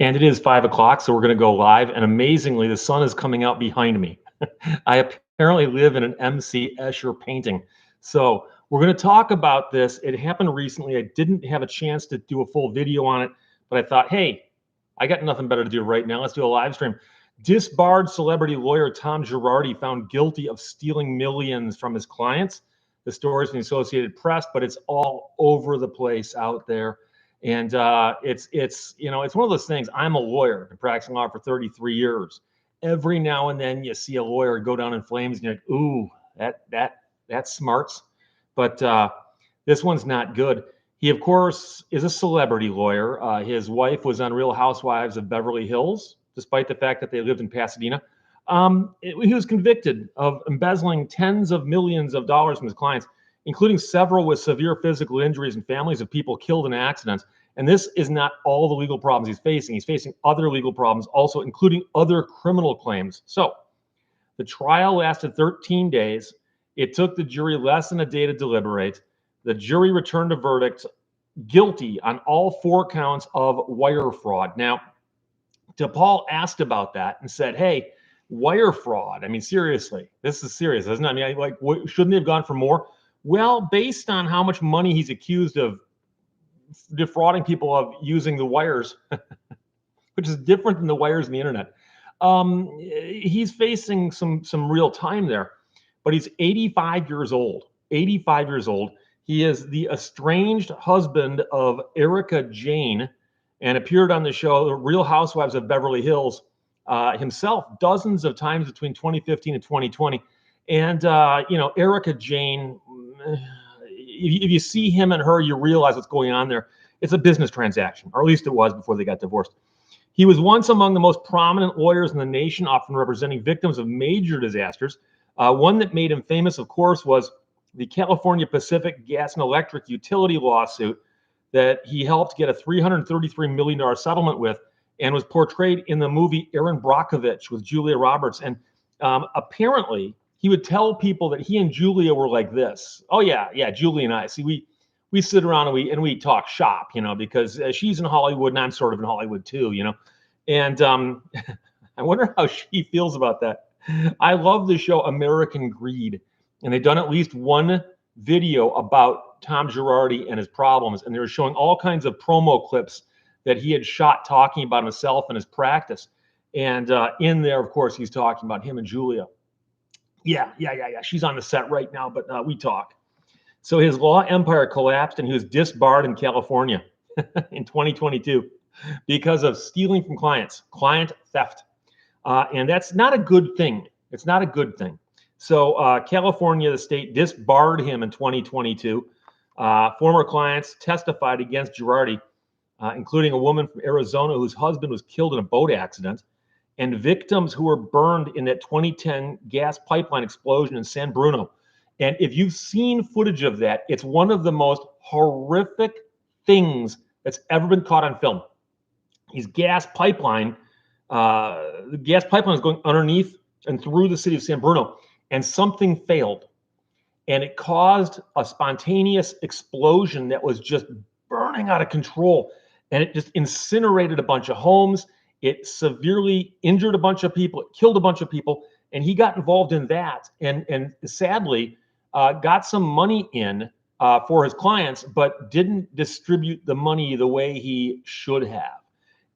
And it is 5 o'clock, so we're going to go live. And amazingly, the sun is coming out behind me. I apparently live in an M.C. Escher painting. So we're going to talk about this. It happened recently. I didn't have a chance to do a full video on it, but I thought, hey, I got nothing better to do right now. Let's do a live stream. Disbarred celebrity lawyer Tom Girardi found guilty of stealing millions from his clients. The story's in the Associated Press, but it's all over the place out there. And it's one of those things. I'm a lawyer. I've been practicing law for 33 years. Every now and then you see a lawyer go down in flames and you're like, ooh, that smarts. But this one's not good. He, of course, is a celebrity lawyer. His wife was on Real Housewives of Beverly Hills, despite the fact that they lived in Pasadena. He was convicted of embezzling tens of millions of dollars from his clients, including several with severe physical injuries and families of people killed in accidents. And this is not all the legal problems he's facing. He's facing other legal problems also, including other criminal claims. So the trial lasted 13 days. It took the jury less than a day to deliberate. The jury returned a verdict guilty on all 4 counts of wire fraud. Now, DePaul asked about that and said, hey, wire fraud. I mean, seriously, this is serious, isn't it? I mean, shouldn't they have gone for more? Well, based on how much money he's accused of defrauding people of using the wires, which is different than the wires in the internet, he's facing some real time there. But he's 85 years old. 85 years old. He is the estranged husband of Erica Jane and appeared on the show The Real Housewives of Beverly Hills himself dozens of times between 2015 and 2020. And, Erica Jane, if you see him and her, you realize what's going on there. It's a business transaction, or at least it was before they got divorced. He was once among the most prominent lawyers in the nation, often representing victims of major disasters. One that made him famous, of course, was the California Pacific Gas and Electric Utility lawsuit that he helped get a $333 million settlement with, and was portrayed in the movie Erin Brockovich with Julia Roberts. And apparently, he would tell people that he and Julia were like this. Oh yeah, Julia and I. See, we sit around and we talk shop, because she's in Hollywood and I'm sort of in Hollywood too, And I wonder how she feels about that. I love the show American Greed, and they've done at least one video about Tom Girardi and his problems, and they were showing all kinds of promo clips that he had shot talking about himself and his practice. And in there, of course, he's talking about him and Julia. Yeah. She's on the set right now, but we talk. So his law empire collapsed, and he was disbarred in California in 2022 because of stealing from clients, client theft. And that's not a good thing. It's not a good thing. So California, the state, disbarred him in 2022. Former clients testified against Girardi, including a woman from Arizona whose husband was killed in a boat accident, and victims who were burned in that 2010 gas pipeline explosion in San Bruno. And if you've seen footage of that, it's one of the most horrific things that's ever been caught on film. The gas pipeline is going underneath and through the city of San Bruno, and something failed. And it caused a spontaneous explosion that was just burning out of control. And it just incinerated a bunch of homes. It severely injured a bunch of people. It killed a bunch of people. And he got involved in that, and sadly got some money in for his clients, but didn't distribute the money the way he should have.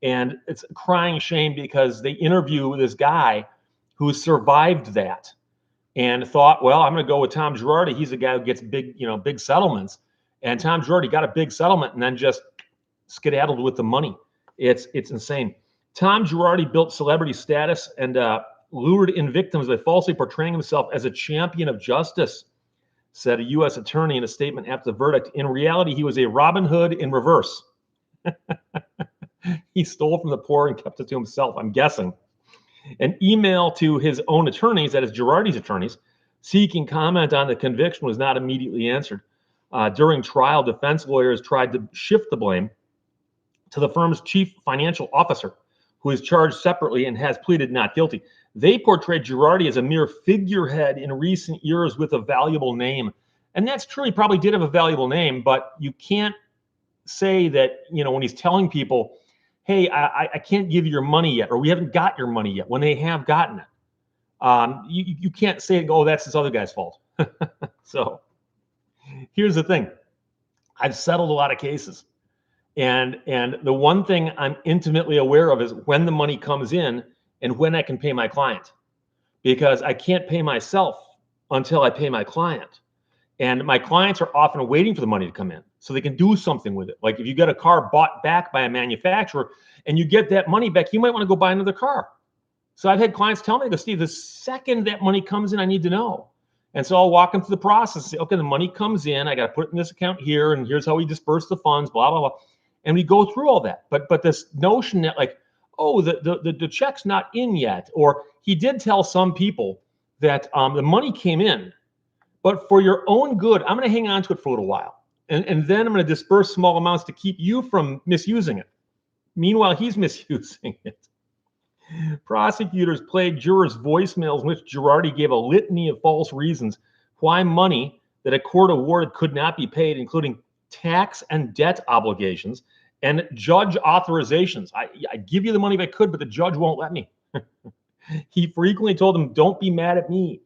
And it's a crying shame, because they interview this guy who survived that and thought, well, I'm going to go with Tom Girardi. He's a guy who gets big settlements. And Tom Girardi got a big settlement and then just skedaddled with the money. It's insane. Tom Girardi built celebrity status and lured in victims by falsely portraying himself as a champion of justice, said a U.S. attorney in a statement after the verdict. In reality, he was a Robin Hood in reverse. He stole from the poor and kept it to himself, I'm guessing. An email to his own attorneys, that is Girardi's attorneys, seeking comment on the conviction was not immediately answered. During trial, defense lawyers tried to shift the blame to the firm's chief financial officer, who is charged separately and has pleaded not guilty. They portrayed Girardi as a mere figurehead in recent years with a valuable name. And that's true. He probably did have a valuable name, but you can't say that, when he's telling people hey, I can't give you your money yet, or we haven't got your money yet, when they have gotten it. You can't say, oh, that's this other guy's fault. So here's the thing. I've settled a lot of cases. And the one thing I'm intimately aware of is when the money comes in and when I can pay my client, because I can't pay myself until I pay my client. And my clients are often waiting for the money to come in so they can do something with it. Like if you get a car bought back by a manufacturer and you get that money back, you might want to go buy another car. So I've had clients tell me, Steve, the second that money comes in, I need to know. And so I'll walk them through the process and say, okay, the money comes in, I got to put it in this account here, and here's how we disperse the funds, blah, blah, blah. And we go through all that. But this notion that like, oh, the check's not in yet, or he did tell some people that the money came in, but for your own good, I'm going to hang on to it for a little while. And then I'm going to disperse small amounts to keep you from misusing it. Meanwhile, he's misusing it. Prosecutors played jurors' voicemails in which Girardi gave a litany of false reasons why money that a court awarded could not be paid, including tax and debt obligations and judge authorizations. I give you the money if I could, but the judge won't let me. He frequently told them, don't be mad at me.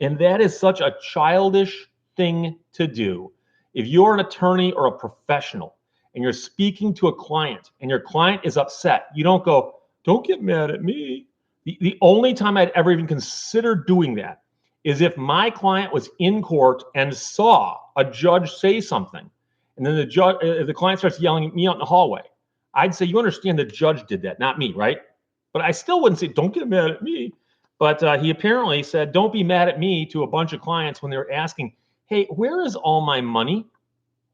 And that is such a childish thing to do. If you're an attorney or a professional and you're speaking to a client and your client is upset, you don't go, don't get mad at me. The only time I'd ever even consider doing that is if my client was in court and saw a judge say something, and then the client starts yelling at me out in the hallway. I'd say, you understand the judge did that, not me, right? But I still wouldn't say, don't get mad at me. But he apparently said, don't be mad at me to a bunch of clients when they were asking, hey, where is all my money?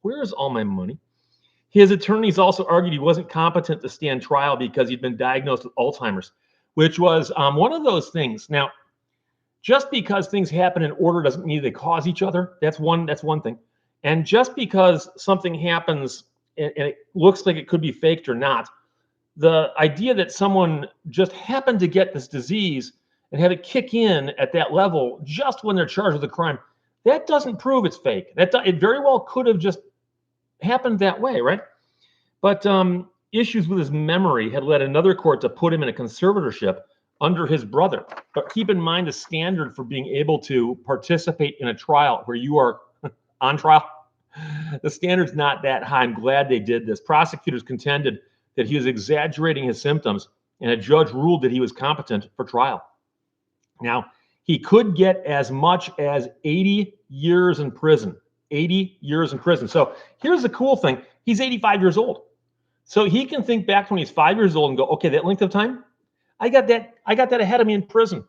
Where is all my money? His attorneys also argued he wasn't competent to stand trial because he'd been diagnosed with Alzheimer's, which was one of those things. Now, just because things happen in order doesn't mean they cause each other. That's one thing. And just because something happens and it looks like it could be faked or not, the idea that someone just happened to get this disease and have it kick in at that level just when they're charged with a crime, that doesn't prove it's fake. It very well could have just happened that way, right? But issues with his memory had led another court to put him in a conservatorship under his brother. But keep in mind the standard for being able to participate in a trial where you are on trial. The standard's not that high. I'm glad they did this. Prosecutors contended that he was exaggerating his symptoms, and a judge ruled that he was competent for trial. Now, he could get as much as 80 years in prison. 80 years in prison. So here's the cool thing. He's 85 years old. So he can think back when he's 5 years old and go, okay, that length of time, I got that ahead of me in prison.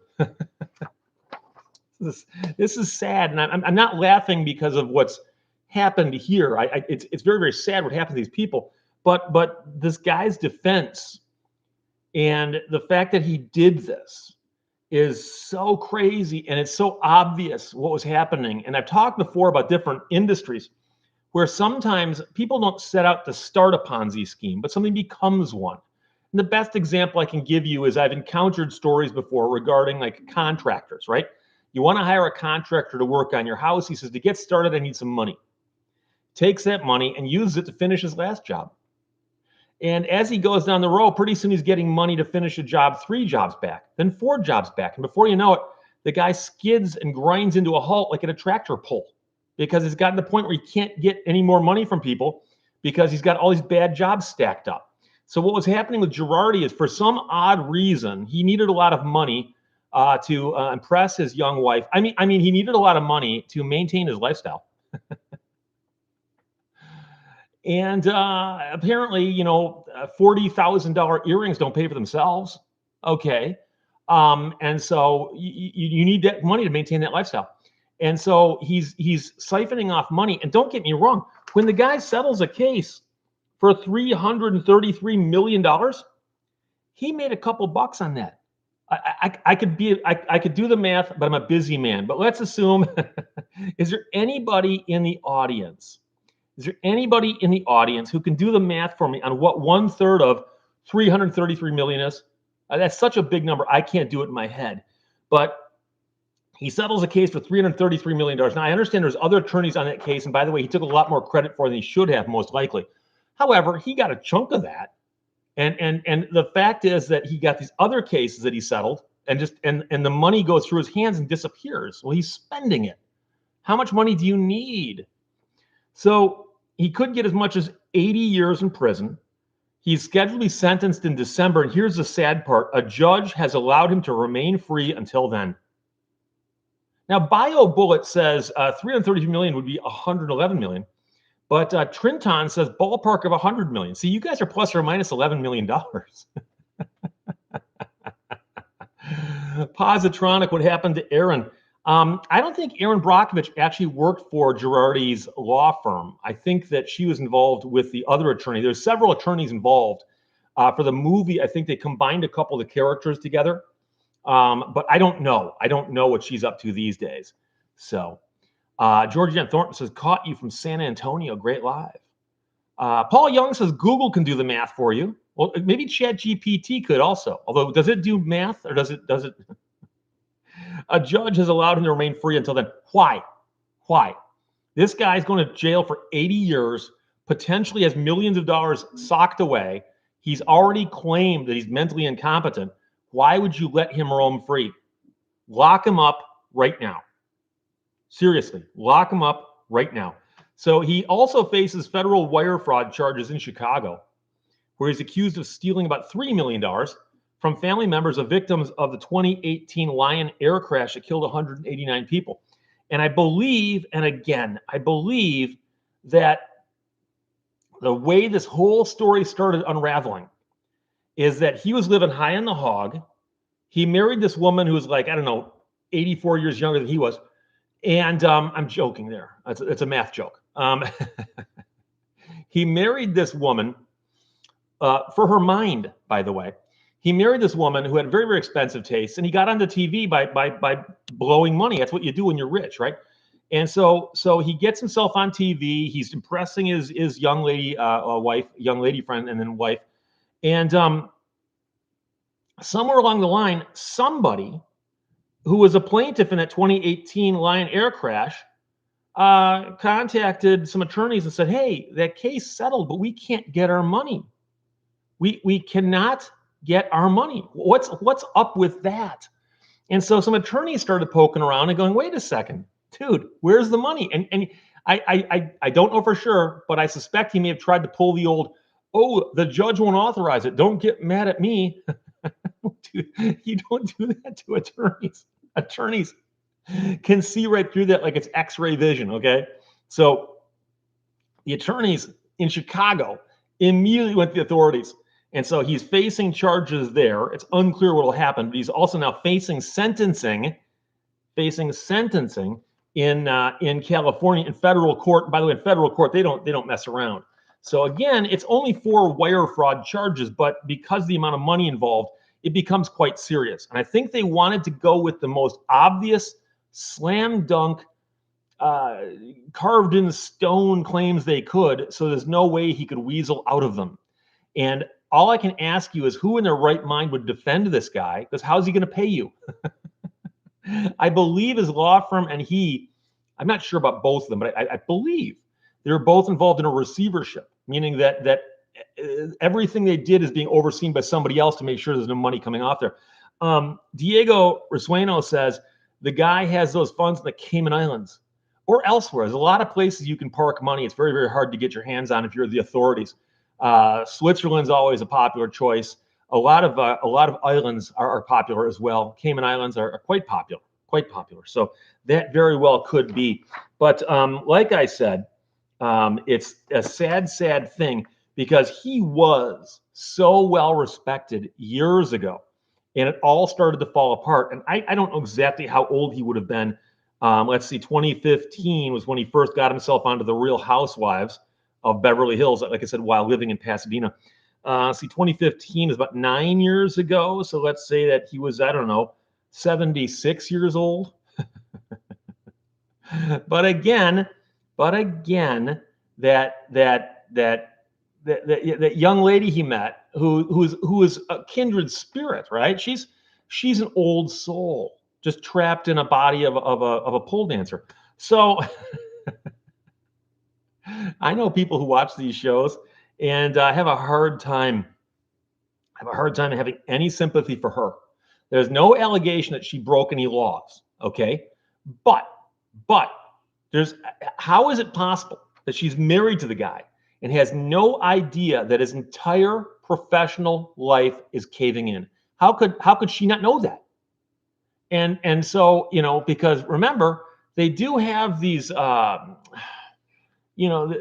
This is sad. And I'm not laughing because of what's happened here. It's very, very sad what happened to these people. But this guy's defense and the fact that he did this is so crazy, and it's so obvious what was happening. And I've talked before about different industries where sometimes people don't set out to start a Ponzi scheme, but something becomes one. And the best example I can give you is I've encountered stories before regarding like contractors, right? You want to hire a contractor to work on your house. He says, to get started, I need some money. Takes that money and uses it to finish his last job. And as he goes down the road, pretty soon he's getting money to finish a job 3 jobs back, then 4 jobs back. And before you know it, the guy skids and grinds into a halt like at a tractor pull because it's gotten to the point where he can't get any more money from people because he's got all these bad jobs stacked up. So what was happening with Girardi is, for some odd reason, he needed a lot of money to impress his young wife. I mean, he needed a lot of money to maintain his lifestyle. And apparently, $40,000 earrings don't pay for themselves. Okay. And so you need that money to maintain that lifestyle. And so he's siphoning off money. And don't get me wrong, when the guy settles a case for $333 million, he made a couple bucks on that. I could do the math, but I'm a busy man. But let's assume, is there anybody in the audience? Is there anybody in the audience who can do the math for me on what 1/3 of 333 million is? That's such a big number. I can't do it in my head. But he settles a case for $333 million. Now, I understand there's other attorneys on that case. And by the way, he took a lot more credit for it than he should have, most likely. However, he got a chunk of that. And the fact is that he got these other cases that he settled, and the money goes through his hands and disappears. Well, he's spending it. How much money do you need? So he could get as much as 80 years in prison. He's scheduled to be sentenced in December, and here's the sad part: a judge has allowed him to remain free until then. Now, BioBullet says 333 million would be 111 million, but Trinton says ballpark of 100 million. See, you guys are plus or minus 11 million dollars. Positronic, what happened to Aaron? I don't think Aaron Brockovich actually worked for Girardi's law firm. I think that she was involved with the other attorney. There's several attorneys involved. For the movie, I think they combined a couple of the characters together. But I don't know. I don't know what she's up to these days. So Georgianne Thornton says, caught you from San Antonio. Great live. Paul Young says, Google can do the math for you. Well, maybe ChatGPT could also. Although, does it do math or does it? A judge has allowed him to remain free until then. Why? Why? This guy's going to jail for 80 years, potentially has millions of dollars socked away. He's already claimed that he's mentally incompetent. Why would you let him roam free? Lock him up right now. Seriously, lock him up right now. So he also faces federal wire fraud charges in Chicago, where he's accused of stealing about $3 million from family members of victims of the 2018 Lion air crash that killed 189 people. And I believe, and again, I believe that the way this whole story started unraveling is that he was living high on the hog. He married this woman who was like, I don't know, 84 years younger than he was. And I'm joking there. It's a math joke. He married this woman for her mind, by the way. He married this woman who had very, very expensive tastes, and he got onto TV by blowing money. That's what you do when you're rich, right? And so he gets himself on TV. He's impressing his young lady wife, young lady friend, and then wife. And somewhere along the line, somebody who was a plaintiff in that 2018 Lion air crash contacted some attorneys and said, hey, that case settled, but we can't get our money. We cannot get our money. What's up with that? And so some attorneys started poking around and going, wait a second, dude, where's the money? And I don't know for sure, but I suspect he may have tried to pull the old, oh, the judge won't authorize it. Don't get mad at me. Dude, you don't do that to attorneys. Attorneys can see right through that like it's X-ray vision, okay? So the attorneys in Chicago immediately went to the authorities. And so he's facing charges there. It's unclear what will happen, but he's also now facing sentencing in California in federal court. By the way, in federal court, they don't mess around. So again, it's only 4 wire fraud charges, but because of the amount of money involved, it becomes quite serious. And I think they wanted to go with the most obvious slam dunk, carved in stone claims they could, so there's no way he could weasel out of them. And all I can ask you is who in their right mind would defend this guy? Because how's he going to pay you? I believe his law firm and he, I'm not sure about both of them, but I believe they're both involved in a receivership, meaning that everything they did is being overseen by somebody else to make sure there's no money coming off there. Diego Resueno says the guy has those funds in the Cayman Islands or elsewhere. There's a lot of places you can park money. It's very, very hard to get your hands on if you're the authorities. Switzerland's always a popular choice. A lot of islands are popular as well. Cayman Islands are quite popular. So that very well could be. But like I said, it's a sad thing because he was so well respected years ago, and it all started to fall apart. And I don't know exactly how old he would have been. Let's see, 2015 was when he first got himself onto the Real Housewives of Beverly Hills, like I said, while living in Pasadena. 2015 is about 9 years ago. So let's say that he was, I don't know, 76 years old. But again, that young lady he met, who is a kindred spirit, right? She's an old soul, just trapped in a body of a pole dancer. So I know people who watch these shows and have a hard time I have a hard time having any sympathy for her. There's no allegation that she broke any laws, okay? But, but there's how is it possible that she's married to the guy and has no idea that his entire professional life is caving in? How could she not know that? And so, because remember, they do have these you know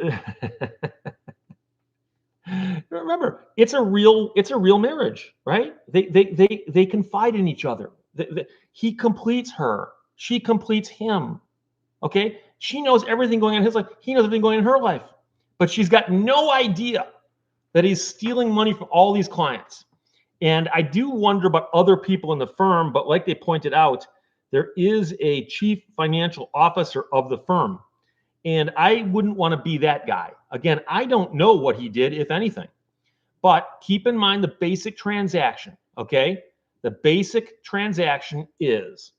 remember, it's a real marriage, right? They confide in each other. He completes her, she completes him. Okay, she knows everything going on in his life. He knows everything going on in her life, but she's got no idea that he's stealing money from all these clients. And I do wonder about other people in the firm, but like they pointed out, there is a chief financial officer of the firm. And I wouldn't want to be that guy. Again, I don't know what he did, if anything. But keep in mind the basic transaction, okay? The basic transaction is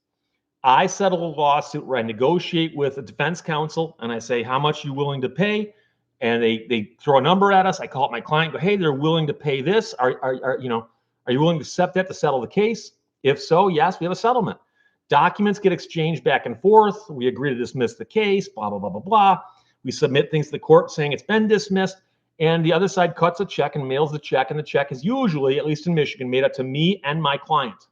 I settle a lawsuit where I negotiate with a defense counsel and I say, how much are you willing to pay? And they throw a number at us. I call up my client, go, hey, they're willing to pay this. Are you willing to accept that to settle the case? If so, yes, we have a settlement. Documents get exchanged back and forth. We agree to dismiss the case, blah, blah, blah, blah, blah. We submit things to the court saying it's been dismissed. And the other side cuts a check and mails the check. And the check is usually, at least in Michigan, made up to me and my client.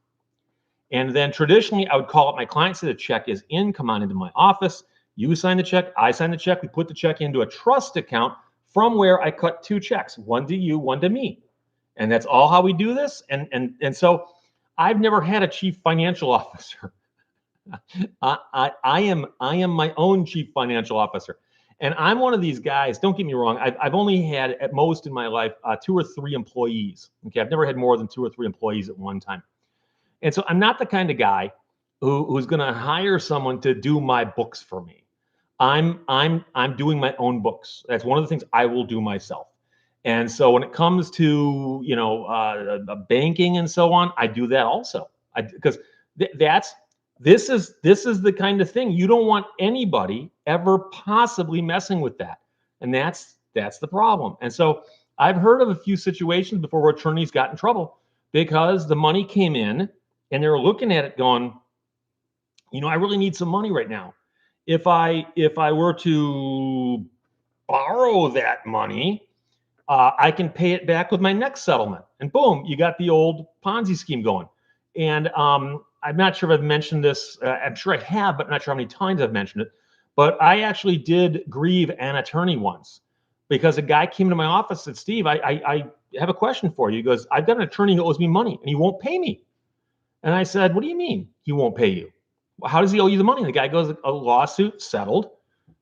And then traditionally, I would call up my client, say the check is in, come on into my office. You sign the check, I sign the check. We put the check into a trust account from where I cut two checks, one to you, one to me. And that's all how we do this. And so I've never had a chief financial officer. I am my own chief financial officer. And I'm one of these guys, don't get me wrong, I've only had at most in my life 2 or 3 employees. Okay, I've never had more than 2 or 3 employees at one time. And so I'm not the kind of guy who's going to hire someone to do my books for me. I'm doing my own books. That's one of the things I will do myself. And so when it comes to banking and so on, I do that also. Because this is the kind of thing you don't want anybody ever possibly messing with that, and that's the problem. And so I've heard of a few situations before where attorneys got in trouble because the money came in and they were looking at it going, I really need some money right now. If I were to borrow that money, I can pay it back with my next settlement. And boom, you got the old Ponzi scheme going. And I'm not sure if I've mentioned this. I'm sure I have, but I'm not sure how many times I've mentioned it. But I actually did grieve an attorney once because a guy came into my office and said, Steve, I have a question for you. He goes, I've got an attorney who owes me money and he won't pay me. And I said, what do you mean he won't pay you? Well, how does he owe you the money? And the guy goes, a lawsuit settled.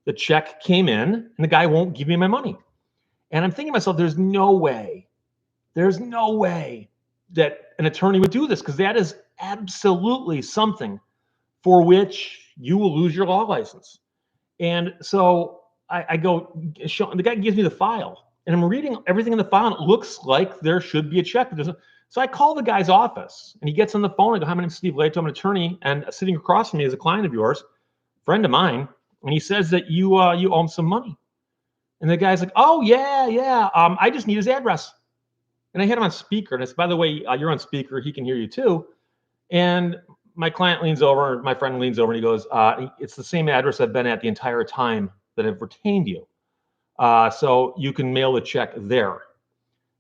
The check came in and the guy won't give me my money. And I'm thinking to myself, there's no way that an attorney would do this because that is absolutely something for which you will lose your law license. And so I go, the guy gives me the file and I'm reading everything in the file and it looks like there should be a check. So I call the guy's office and he gets on the phone. I go, hi, my name's Steve Lehto. I'm an attorney and sitting across from me is a client of yours, friend of mine. And he says that you owe him some money. And the guy's like, oh, yeah. I just need his address. And I had him on speaker. And I said, by the way, you're on speaker. He can hear you too. And my client leans over, my friend leans over and he goes, it's the same address I've been at the entire time that I've retained you. So you can mail the check there.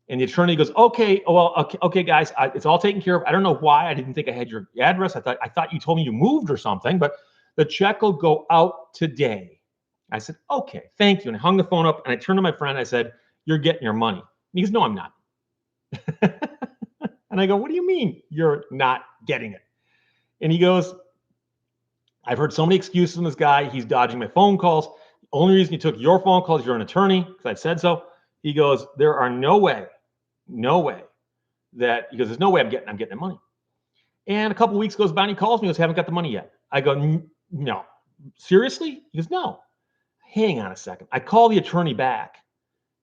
And the attorney goes, okay, guys, it's all taken care of. I don't know why. I didn't think I had your address. I thought you told me you moved or something, but the check will go out today. I said, okay, thank you. And I hung the phone up and I turned to my friend. I said, you're getting your money. And he goes, no, I'm not. And I go, what do you mean you're not getting it? And he goes, I've heard so many excuses from this guy. He's dodging my phone calls. The only reason he took your phone call is you're an attorney because I said so. He goes, there are no way that, he goes, there's no way I'm getting the money. And a couple of weeks goes by and he calls me and goes, haven't got the money yet. I go, no, seriously? He goes, no. Hang on a second. I call the attorney back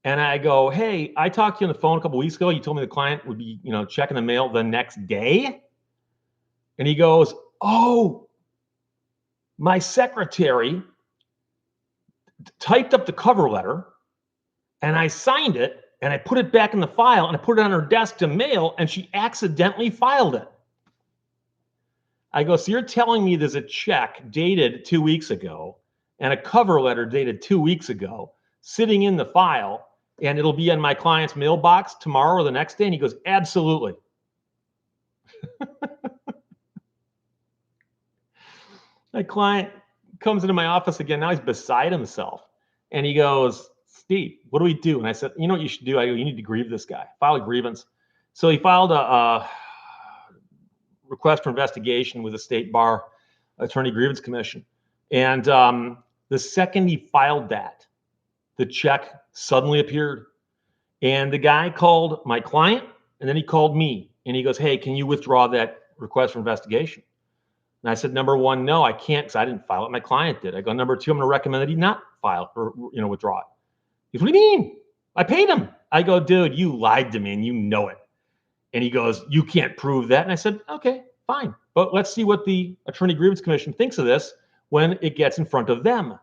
and I go, hey, I talked to you on the phone a couple of weeks ago. You told me the client would be, checking the mail the next day. And he goes, oh, my secretary typed up the cover letter and I signed it And I put it back in the file and I put it on her desk to mail, and she accidentally filed it. I go, so you're telling me there's a check dated 2 weeks ago and a cover letter dated 2 weeks ago sitting in the file, and it'll be in my client's mailbox tomorrow or the next day? And he goes, absolutely. My client comes into my office again. Now he's beside himself. And he goes, Steve, what do we do? And I said, you know what you should do? I go, you need to grieve this guy. File a grievance. So he filed a request for investigation with the State Bar Attorney Grievance Commission. And the second he filed that, the check suddenly appeared. And the guy called my client, and then he called me. And he goes, hey, can you withdraw that request for investigation? And I said, number one, no, I can't, because I didn't file it. My client did. I go, number two, I'm going to recommend that he not file or withdraw it. He goes, what do you mean? I paid him. I go, dude, you lied to me and you know it. And he goes, you can't prove that. And I said, okay, fine. But let's see what the Attorney Grievance Commission thinks of this when it gets in front of them.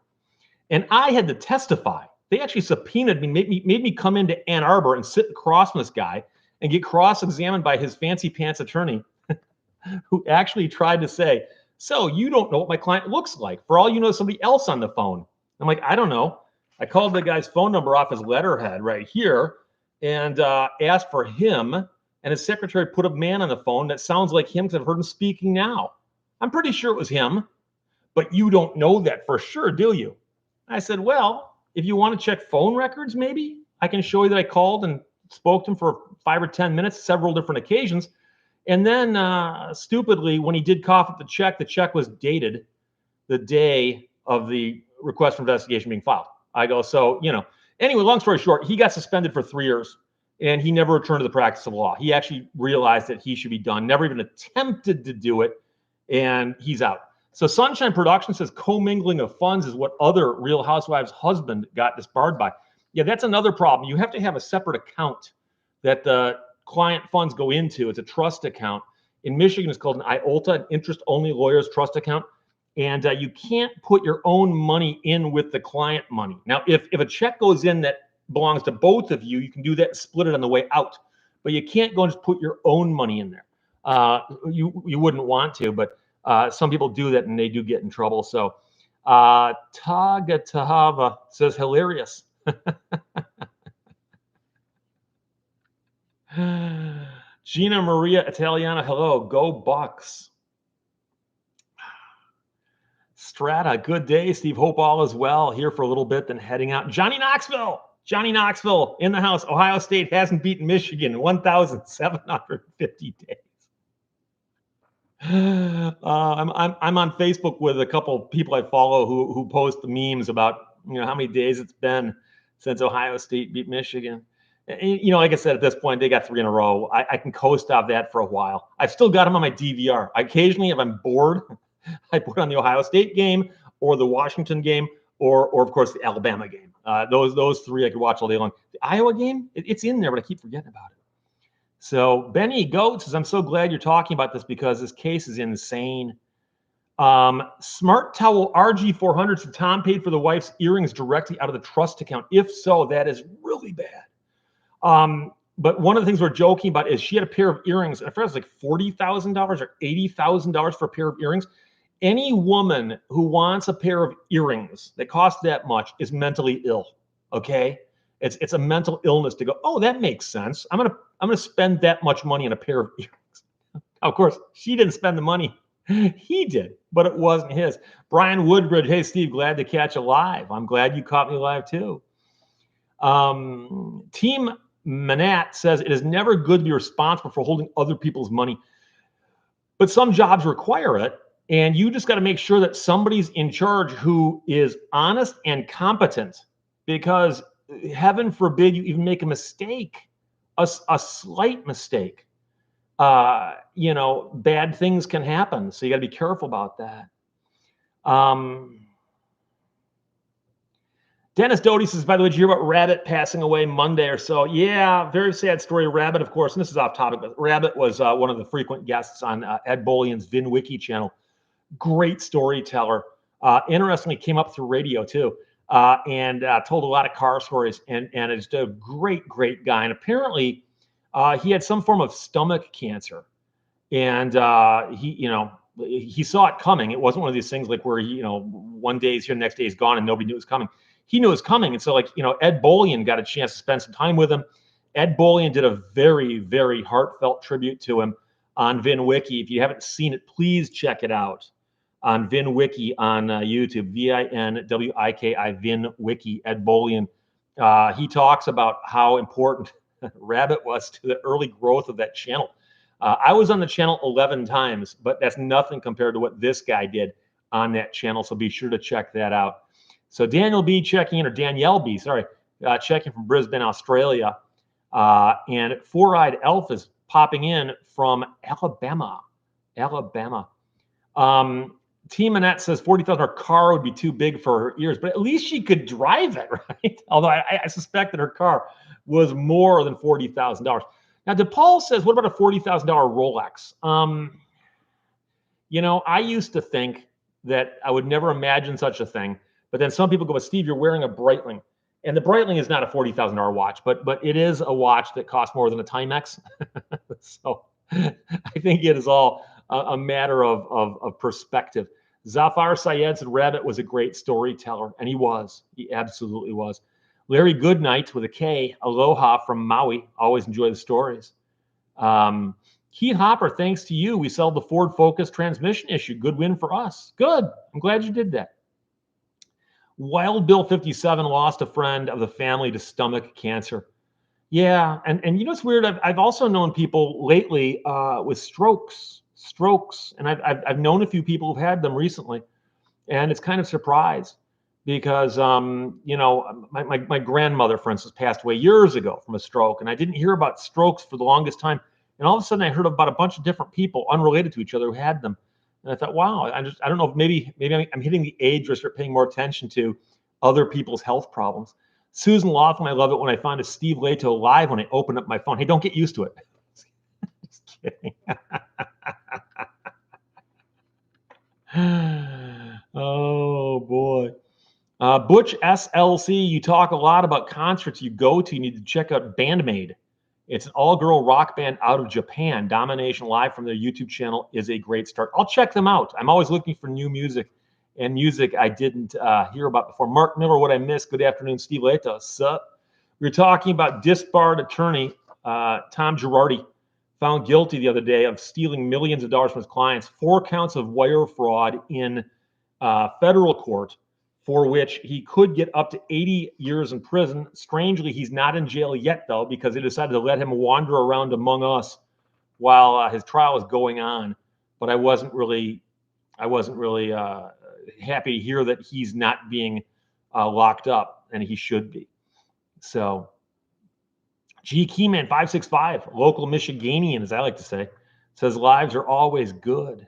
And I had to testify. They actually subpoenaed me, made me come into Ann Arbor and sit across from this guy and get cross-examined by his fancy pants attorney, who actually tried to say, so you don't know what my client looks like. For all you know, somebody else on the phone. I'm like, I don't know. I called the guy's phone number off his letterhead right here and asked for him. And his secretary put a man on the phone that sounds like him because I've heard him speaking now. I'm pretty sure it was him, but you don't know that for sure, do you? I said, well, if you want to check phone records, maybe I can show you that I called and spoke to him for 5 or 10 minutes, several different occasions. And then stupidly, when he did cough up the check was dated the day of the request for investigation being filed. I go, so, anyway, long story short, he got suspended for 3 years and he never returned to the practice of law. He actually realized that he should be done, never even attempted to do it, and he's out. So Sunshine Production says commingling of funds is what other Real Housewives' husband got disbarred by. Yeah, that's another problem. You have to have a separate account that the client funds go into. It's a trust account. In Michigan, it's called an IOLTA, an interest-only lawyer's trust account. And you can't put your own money in with the client money. Now, if a check goes in that belongs to both of you, you can do that and split it on the way out. But you can't go and just put your own money in there. You wouldn't want to, but some people do that and they do get in trouble. So Tagatahava says hilarious. Gina Maria Italiana, hello, go Bucks. Strata, good day, Steve. Hope all is well. Here for a little bit, then heading out. Johnny Knoxville in the house. Ohio State hasn't beaten Michigan in 1,750 days. I'm on Facebook with a couple of people I follow who post the memes about how many days it's been since Ohio State beat Michigan. And, like I said, at this point, they got 3 in a row. I can coast off that for a while. I've still got them on my DVR. Occasionally, if I'm bored, I put on the Ohio State game or the Washington game or of course, the Alabama game. Those 3 I could watch all day long. The Iowa game, it's in there, but I keep forgetting about it. So Benny Goat says, I'm so glad you're talking about this because this case is insane. Smart Towel RG400 said Tom paid for the wife's earrings directly out of the trust account. If so, that is really bad. But one of the things we're joking about is she had a pair of earrings. I forget it was like $40,000 or $80,000 for a pair of earrings. Any woman who wants a pair of earrings that cost that much is mentally ill. Okay, it's a mental illness to go, oh, that makes sense. I'm gonna spend that much money on a pair of earrings. Of course, she didn't spend the money. He did, but it wasn't his. Brian Woodbridge, hey Steve, glad to catch you live. I'm glad you caught me live too. Team Manat says it is never good to be responsible for holding other people's money, but some jobs require it. And you just got to make sure that somebody's in charge who is honest and competent, because heaven forbid you even make a mistake, a slight mistake. Bad things can happen. So you got to be careful about that. Dennis Doty says, by the way, did you hear about Rabbit passing away Monday or so? Yeah, very sad story. Rabbit, of course, and this is off topic, but Rabbit was one of the frequent guests on Ed Bolian's VinWiki channel. Great storyteller. Interestingly, came up through radio too. and told a lot of car stories, and is a great guy. And apparently, he had some form of stomach cancer, and he saw it coming. It wasn't one of these things like where one day he's here, the next day he's gone, and nobody knew it was coming. He knew it was coming, and so Ed Bolian got a chance to spend some time with him. Ed Bolian did a very heartfelt tribute to him on VinWiki. If you haven't seen it, please check it out on VinWiki on YouTube. VinWiki, VinWiki. Ed Bolian. He talks about how important Rabbit was to the early growth of that channel. I was on the channel 11 times, but that's nothing compared to what this guy did on that channel. So be sure to check that out. So Danielle B checking from Brisbane, Australia. And Four-Eyed Elf is popping in from Alabama. Team Annette says $40,000 car would be too big for her ears, but at least she could drive it, right? Although I suspect that her car was more than $40,000. Now, DePaul says, what about a $40,000 Rolex? I used to think that I would never imagine such a thing, but then some people go, but Steve, you're wearing a Breitling. And the Breitling is not a $40,000 watch, but it is a watch that costs more than a Timex. So I think it is all a matter of perspective. Zafar Syed said Rabbit was a great storyteller, and he was. He absolutely was. Larry Goodnight with a K, aloha from Maui. Always enjoy the stories. Keith Hopper, thanks to you, we settled the Ford Focus transmission issue. Good win for us. Good. I'm glad you did that. Wild Bill 57 lost a friend of the family to stomach cancer. Yeah, and it's weird. I've also known people lately with strokes, and I've known a few people who've had them recently, and it's kind of surprised because my grandmother, for instance, passed away years ago from a stroke, and I didn't hear about strokes for the longest time, and all of a sudden I heard about a bunch of different people unrelated to each other who had them. And I thought, wow, I don't know if maybe I'm hitting the age where I start paying more attention to other people's health problems. Susan Laughlin, I love it when I find a Steve Lehto live when I open up my phone. Hey, don't get used to it. Just kidding. Oh, boy. Butch SLC, you talk a lot about concerts you go to. You need to check out Bandmade. It's an all-girl rock band out of Japan. Domination Live from their YouTube channel is a great start. I'll check them out. I'm always looking for new music and music I didn't hear about before. Mark Miller, what I missed. Good afternoon, Steve Lehto. Sup? We were talking about disbarred attorney Tom Girardi, found guilty the other day of stealing millions of dollars from his clients. 4 counts of wire fraud in federal court, for which he could get up to 80 years in prison. Strangely, he's not in jail yet, though, because they decided to let him wander around among us while his trial is going on. But I wasn't really happy to hear that he's not being locked up, and he should be. So, G Keyman 565, local Michiganian, as I like to say, says lives are always good.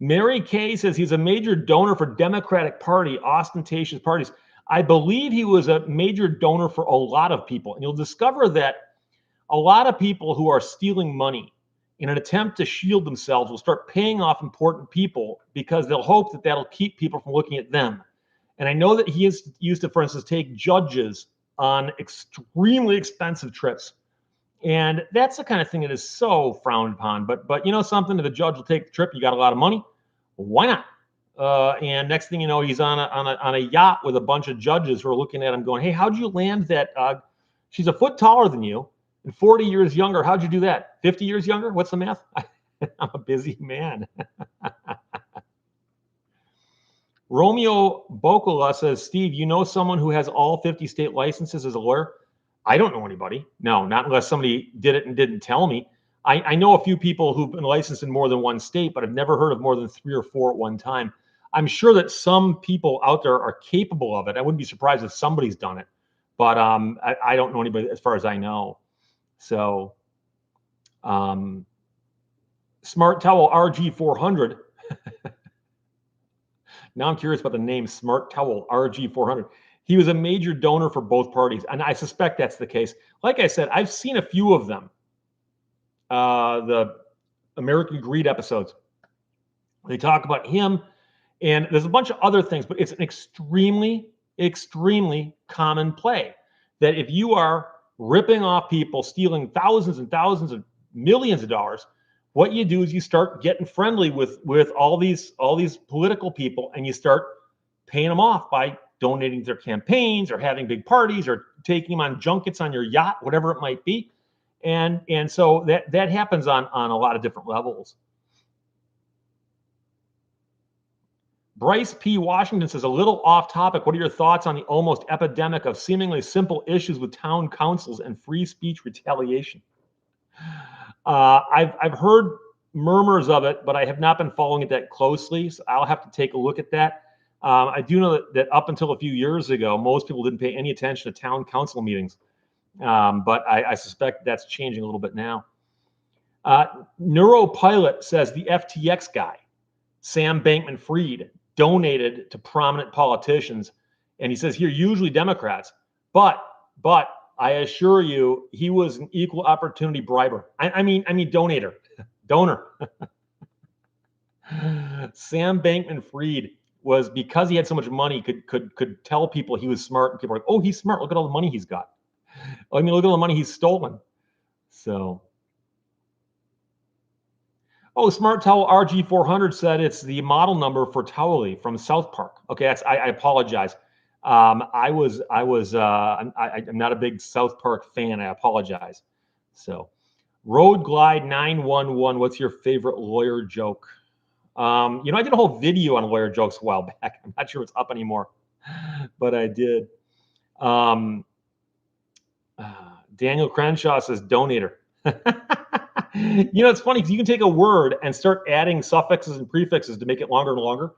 Mary Kay says he's a major donor for Democratic Party, ostentatious parties. I believe he was a major donor for a lot of people. And you'll discover that a lot of people who are stealing money in an attempt to shield themselves will start paying off important people because they'll hope that that'll keep people from looking at them. And I know that he used to, for instance, take judges on extremely expensive trips. And that's the kind of thing that is so frowned upon. But you know something, if the judge will take the trip, you got a lot of money, why not? And next thing you know, he's on a yacht with a bunch of judges who are looking at him going, hey, how'd you land that? She's a foot taller than you and 40 years younger. How'd you do that? 50 years younger? What's the math? I'm a busy man. Romeo Bocola says, Steve, you know someone who has all 50 state licenses as a lawyer? I don't know anybody. No, not unless somebody did it and didn't tell me. I know a few people who've been licensed in more than one state, but I've never heard of more than 3 or 4 at one time. I'm sure that some people out there are capable of it. I wouldn't be surprised if somebody's done it, but I don't know anybody as far as I know. So, Smart Towel RG400. Now I'm curious about the name Smart Towel RG400. He was a major donor for both parties, and I suspect that's the case. Like I said, I've seen a few of them. The American Greed episodes. They talk about him And there's a bunch of other things, but it's an extremely, extremely common play that if you are ripping off people, stealing thousands and thousands of millions of dollars, what you do is you start getting friendly with all these political people, and you start paying them off by donating to their campaigns or having big parties or taking them on junkets on your yacht, whatever it might be. And so that happens on a lot of different levels. Bryce P. Washington says, a little off topic. What are your thoughts on the almost epidemic of seemingly simple issues with town councils and free speech retaliation? I've heard murmurs of it, but I have not been following it that closely. So I'll have to take a look at that. I do know that up until a few years ago, most people didn't pay any attention to town council meetings. But I suspect that's changing a little bit now. Neuropilot says the FTX guy, Sam Bankman-Fried, donated to prominent politicians, and he says here usually Democrats, but I assure you he was an equal opportunity briber. I mean donor. Sam Bankman-Fried was, because he had so much money, could tell people he was smart, and people were like, oh, he's smart. Look at all the money he's got. I mean, look at all the money he's stolen. So. Oh, Smart Towel RG400 said it's the model number for Towley from South Park. Okay, I apologize. I'm not a big South Park fan. I apologize. So, Road Glide 911. What's your favorite lawyer joke? I did a whole video on lawyer jokes a while back. I'm not sure it's up anymore, but I did. Daniel Crenshaw says donator. It's funny because you can take a word and start adding suffixes and prefixes to make it longer and longer.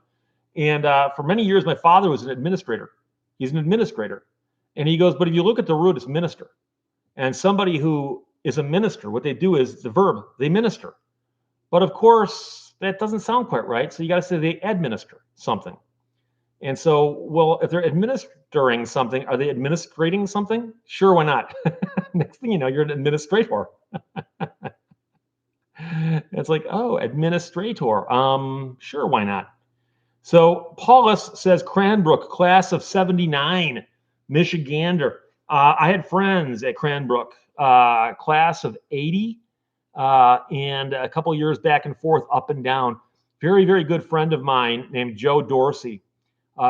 And for many years, my father was an administrator. He's an administrator. And he goes, but if you look at the root, it's minister. And somebody who is a minister, what they do is the verb, they minister. But of course, that doesn't sound quite right. So you got to say they administer something. And so, well, if they're administering something, are they administrating something? Sure, why not? Next thing you know, you're an administrator. It's like, oh, administrator. Sure, why not? So Paulus says Cranbrook, class of 79, Michigander. I had friends at Cranbrook, class of 80, and a couple of years back and forth, up and down. Very, very good friend of mine named Joe Dorsey.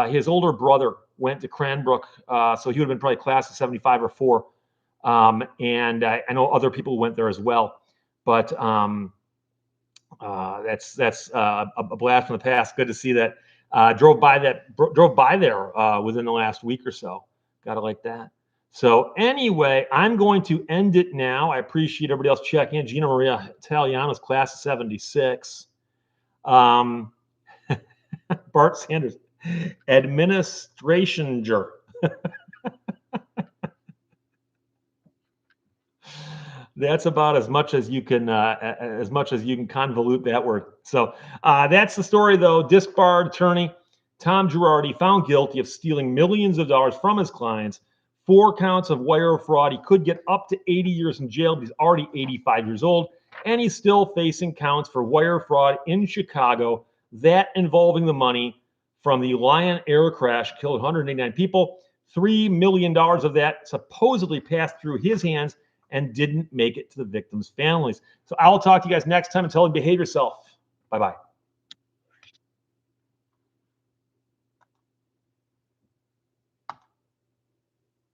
His older brother went to Cranbrook, so he would have been probably class of 75 or 4. And I know other people went there as well. But that's a blast from the past. Good to see that. Drove by there within the last week or so. Gotta like that. So anyway, I'm going to end it now. I appreciate everybody else checking in. Gina Maria Italiano's class of 76. Bart Sanders, administrationer. That's about as much as you can convolute that word. So that's the story, though. Disbarred attorney Tom Girardi found guilty of stealing millions of dollars from his clients. 4 counts of wire fraud. He could get up to 80 years in jail. He's already 85 years old, and he's still facing counts for wire fraud in Chicago, that involving the money from the Lion Air crash, killed 189 people. $3 million of that supposedly passed through his hands and didn't make it to the victims' families. So I'll talk to you guys next time. Until then, behave yourself. Bye-bye.